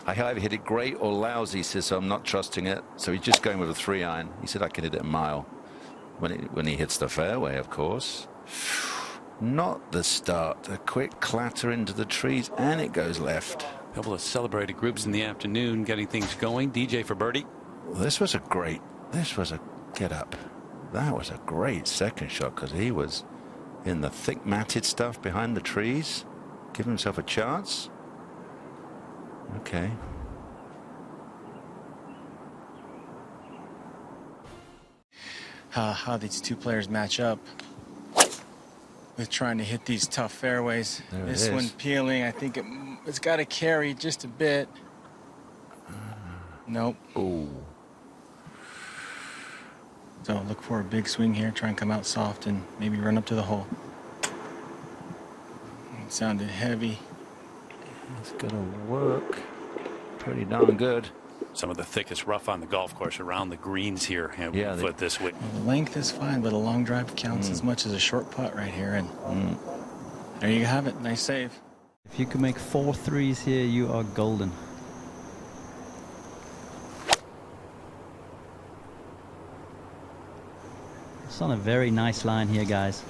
I either hit it great or lousy, he says, so I'm not trusting it. So he's just going with a 3-iron. He said I can hit it a mile when he hits the fairway, of course. Not the start. A quick clatter into the trees, and it goes left. A couple of celebrated groups in the afternoon getting things going. DJ for birdie. Well, this was a get up. That was a great second shot because he was in the thick matted stuff behind the trees, giving himself a chance. Okay. How these two players match up with trying to hit these tough fairways. This one peeling, I think it's got to carry just a bit. Nope. Ooh. So look for a big swing here. Try and come out soft and maybe run up to the hole. It sounded heavy. It's gonna work. Pretty darn good. Some of the thickest rough on the golf course around the greens here. Yeah, foot this way. Well, the length is fine, but a long drive counts as much as a short putt right here. And there you have it. Nice save. If you can make 4 threes here, you are golden. It's on a very nice line here, guys.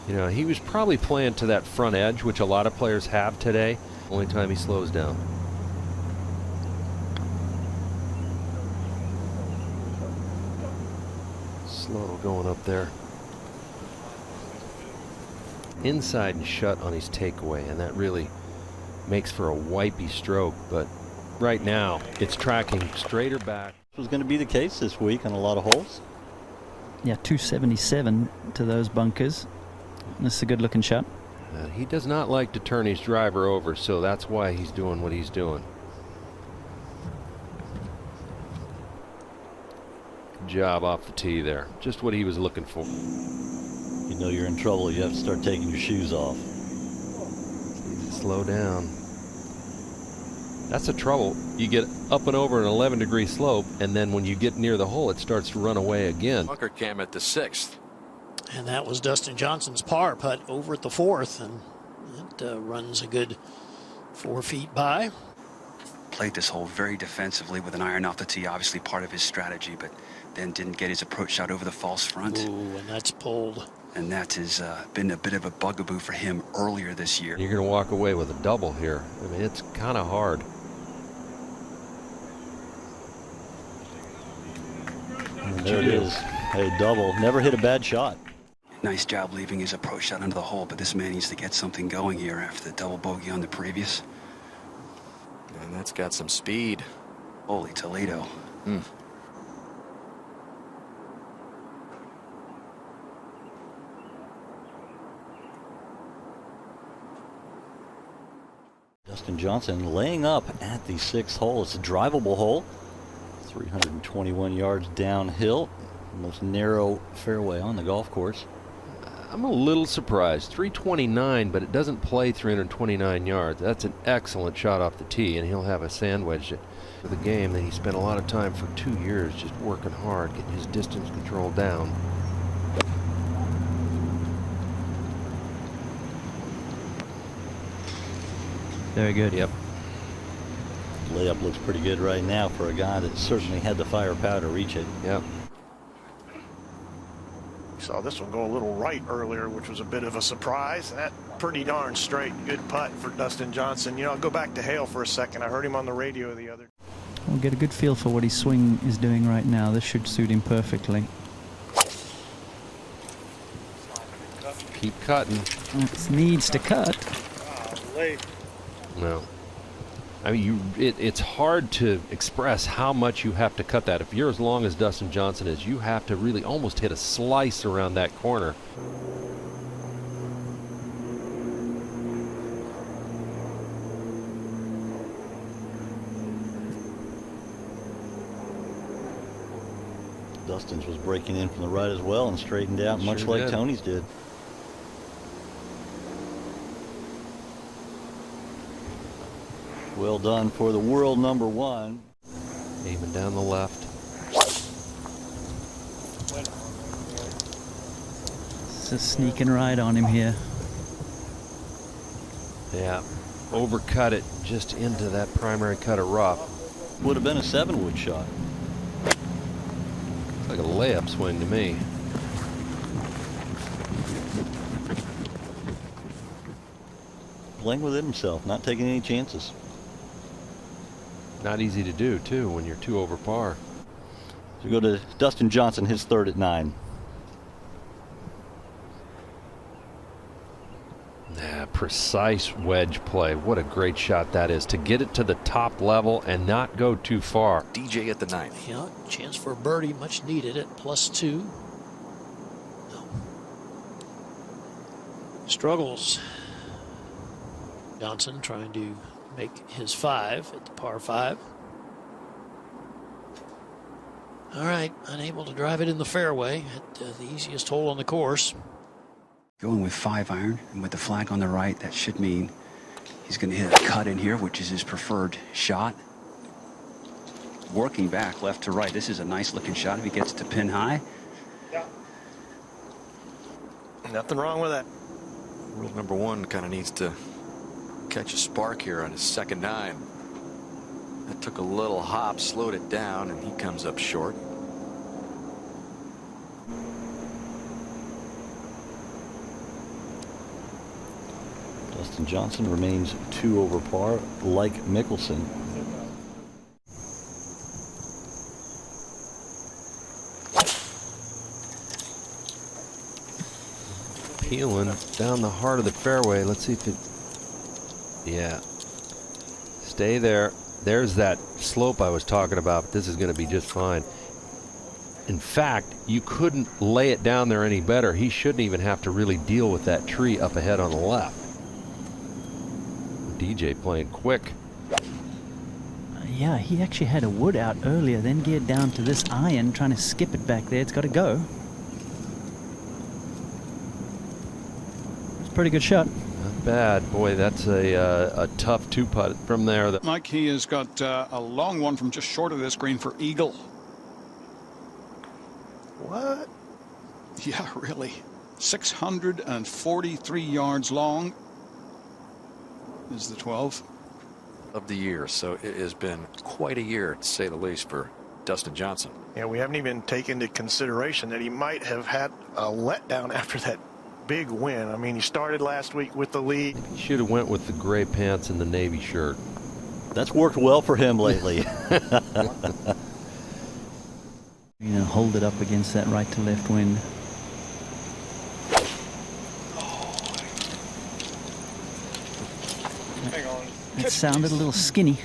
You know, he was probably playing to that front edge, which a lot of players have today. Only time he slows down. Slow going up there. Inside and shut on his takeaway, and that really makes for a wipey stroke, but right now it's tracking straighter back. This was going to be the case this week on a lot of holes. Yeah, 277 to those bunkers. This is a good looking shot. He does not like to turn his driver over, so that's why he's doing what he's doing. Good job off the tee there. Just what he was looking for. You know you're in trouble. You have to start taking your shoes off. Slow down. That's the trouble. You get up and over an 11-degree slope, and then when you get near the hole, it starts to run away again. Bunker cam at the 6th. And that was Dustin Johnson's par putt over at the 4th, and it runs a good 4 feet by. Played this hole very defensively with an iron off the tee, obviously part of his strategy, but then didn't get his approach shot over the false front. Ooh, and that's pulled. And that has been a bit of a bugaboo for him earlier this year. You're going to walk away with a double here. I mean, it's kind of hard. And there it is. A double. Never hit a bad shot. Nice job leaving his approach shot under the hole, but this man needs to get something going here after the double bogey on the previous. And that's got some speed. Holy Toledo. Dustin Johnson laying up at the 6th hole. It's a drivable hole. 321 yards downhill. Most narrow fairway on the golf course. I'm a little surprised. 329, but it doesn't play 329 yards. That's an excellent shot off the tee, and he'll have a sand wedge for the game that he spent a lot of time for 2 years just working hard, getting his distance control down. Very good. Yep. Layup looks pretty good right now for a guy that certainly had the firepower to reach it. Yep. Saw this one go a little right earlier, which was a bit of a surprise. That pretty darn straight. Good putt for Dustin Johnson. You know, I'll go back to Hale for a second. I heard him on the radio the other day. We'll get a good feel for what his swing is doing right now. This should suit him perfectly. Keep cutting. It needs to cut. No. I mean, it's hard to express how much you have to cut that. If you're as long as Dustin Johnson is, you have to really almost hit a slice around that corner. Dustin's was breaking in from the right as well and straightened out, much Sure like did. Tony's did. Well done for the world number 1. Aiming down the left. It's a sneaking right on him here. Yeah. overcut it just into that primary cut of rough. Would have been a 7-wood shot. It's like a layup swing to me. Playing within himself, not taking any chances. Not easy to do, too, when you're 2 over par. So we go to Dustin Johnson, his third at 9. Precise wedge play. What a great shot that is, to get it to the top level and not go too far. DJ at the 9th. Yeah, chance for a birdie, much needed at +2. No. Struggles. Johnson trying to make his 5 at the par 5. All right, unable to drive it in the fairway at the easiest hole on the course. Going with 5-iron, and with the flag on the right, that should mean he's going to hit a cut in here, which is his preferred shot. Working back left to right. This is a nice looking shot if he gets to pin high. Yeah. Nothing wrong with that. Rule number 1 kind of needs to catch a spark here on his second 9. That took a little hop, slowed it down, and he comes up short. Dustin Johnson remains 2 over par, like Mickelson. Peeling down the heart of the fairway. Let's see if it... Yeah. Stay there. There's that slope I was talking about. This is going to be just fine. In fact, you couldn't lay it down there any better. He shouldn't even have to really deal with that tree up ahead on the left. DJ playing quick. Yeah, he actually had a wood out earlier, then geared down to this iron, trying to skip it back there. It's got to go. It's a pretty good shot. Not bad. Boy, that's a tough 2-putt from there. Mike, he has got a long one from just short of this green for eagle. What? Yeah, really. 643 yards long is the 12 of the year. So it has been quite a year, to say the least, for Dustin Johnson. Yeah, we haven't even taken into consideration that he might have had a letdown after that big win. I mean, he started last week with the lead. He should have went with the gray pants and the navy shirt. That's worked well for him lately. You know, hold it up against that right to left wind. It sounded a little skinny.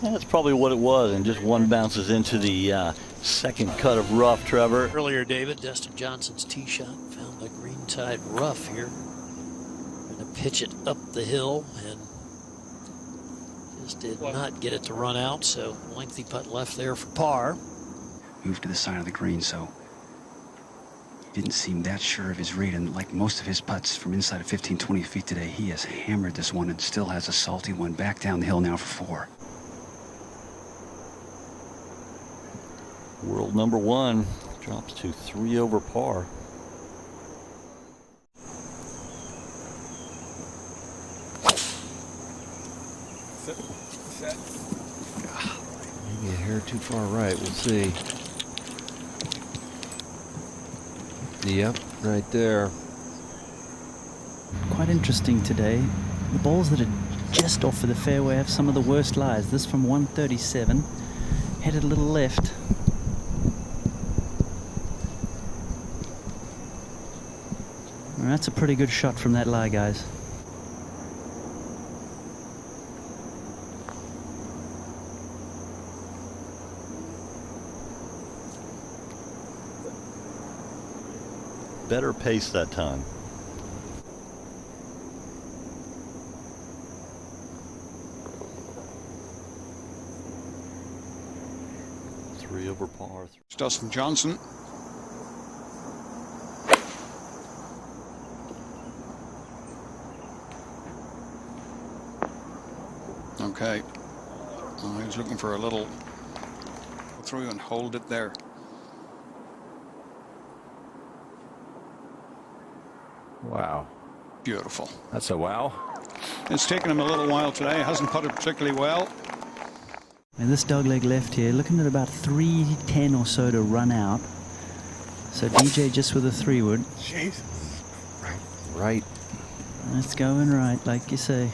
Yeah, that's probably what it was, and just one bounces into the second cut of rough, Trevor. Earlier, David, Dustin Johnson's tee shot found a green tide rough here. Going to pitch it up the hill and just did not get it to run out, so lengthy putt left there for par. Moved to the side of the green, so he didn't seem that sure of his read, and like most of his putts from inside of 15-20 feet today, he has hammered this one and still has a salty one back down the hill now for 4. World number 1 drops to 3 over par. Maybe a hair too far right. We'll see. Yep, right there. Quite interesting today. The balls that are just off of the fairway have some of the worst lies. This from 137, headed a little left. And that's a pretty good shot from that lie, guys. Better pace that time. Three over par. Dustin Johnson. Okay. He was looking for a little through and hold it there. Wow. Beautiful. That's a wow. It's taken him a little while today. He hasn't putted particularly well. And this dogleg left here, looking at about 310 or so to run out. So DJ just with a 3-wood. Jesus. Right. It's going right, like you say.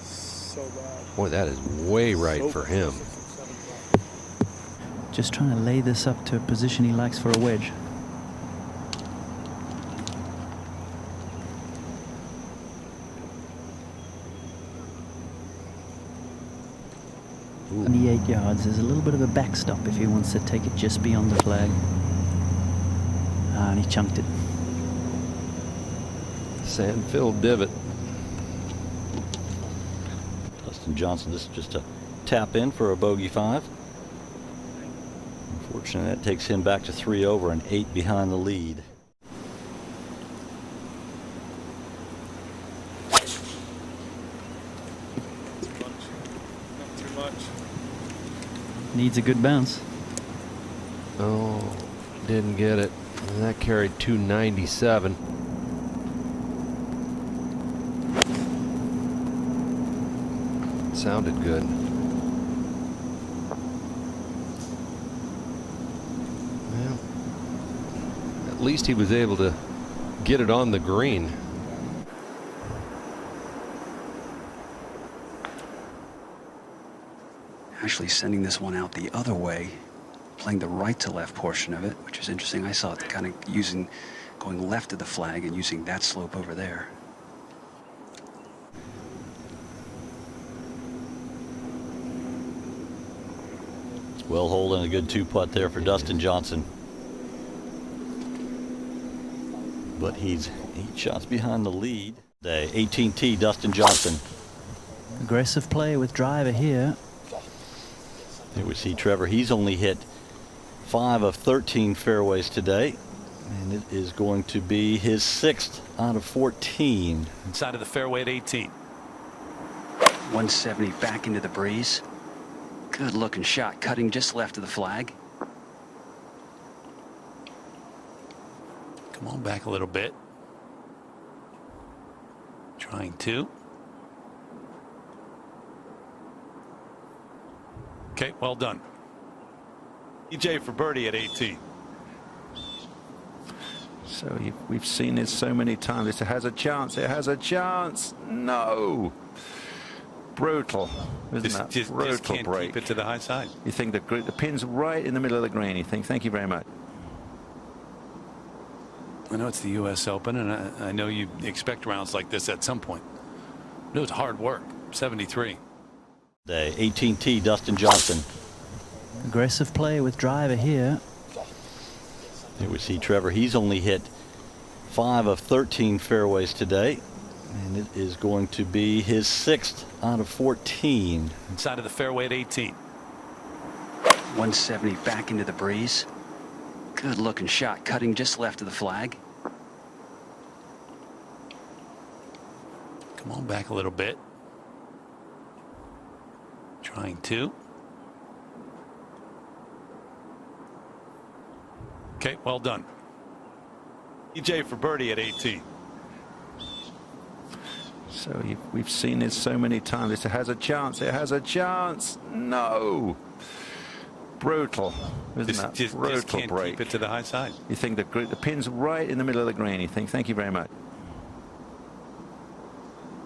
So bad. Boy, that is way right for him. Just trying to lay this up to a position he likes for a wedge. Ooh. 28 yards. There's a little bit of a backstop if he wants to take it just beyond the flag. Ah, and he chunked it. Sand-filled divot. Dustin Johnson, this is just a tap in for a bogey 5. Unfortunately, that takes him back to 3 over and 8 behind the lead. Not too much. Needs a good bounce. Oh, didn't get it. And that carried 297. Sounded good. Well, at least he was able to get it on the green. Actually sending this one out the other way, playing the right to left portion of it, which is interesting. I saw it kind of going left of the flag and using that slope over there. Well holding a good 2-putt there for Dustin Johnson. But he's 8 shots behind the lead. 18T, Dustin Johnson. Aggressive play with driver here. Here we see Trevor. He's only hit 5 of 13 fairways today. And it is going to be his 6th out of 14. Inside of the fairway at 18. 170 back into the breeze. Good looking shot, cutting just left of the flag. Come on back a little bit. Trying to. Okay, well done. EJ for birdie at 18. So we've seen this so many times. It has a chance. It has a chance. No. Brutal. Isn't that brutal just can't break? Keep it to the high side. You think the pin's right in the middle of the green. You think, thank you very much. I know it's the U.S. Open, and I know you expect rounds like this at some point. No, it's hard work. 73. 18T, Dustin Johnson. Aggressive play with driver here. Here we see Trevor. He's only hit 5 of 13 fairways today. And it is going to be his 6th out of 14. Inside of the fairway at 18. 170 back into the breeze. Good looking shot, cutting just left of the flag. Come on back a little bit. Trying to. Okay, well done. EJ for birdie at 18. So we've seen this so many times. It has a chance. It has a chance. No. Brutal. Isn't that brutal just can't break? Keep it to the high side. You think the pin's right in the middle of the green. You think, thank you very much.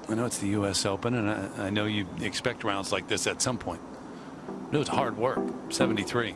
I know it's the U.S. Open, and I know you expect rounds like this at some point. No, it's hard work. 73.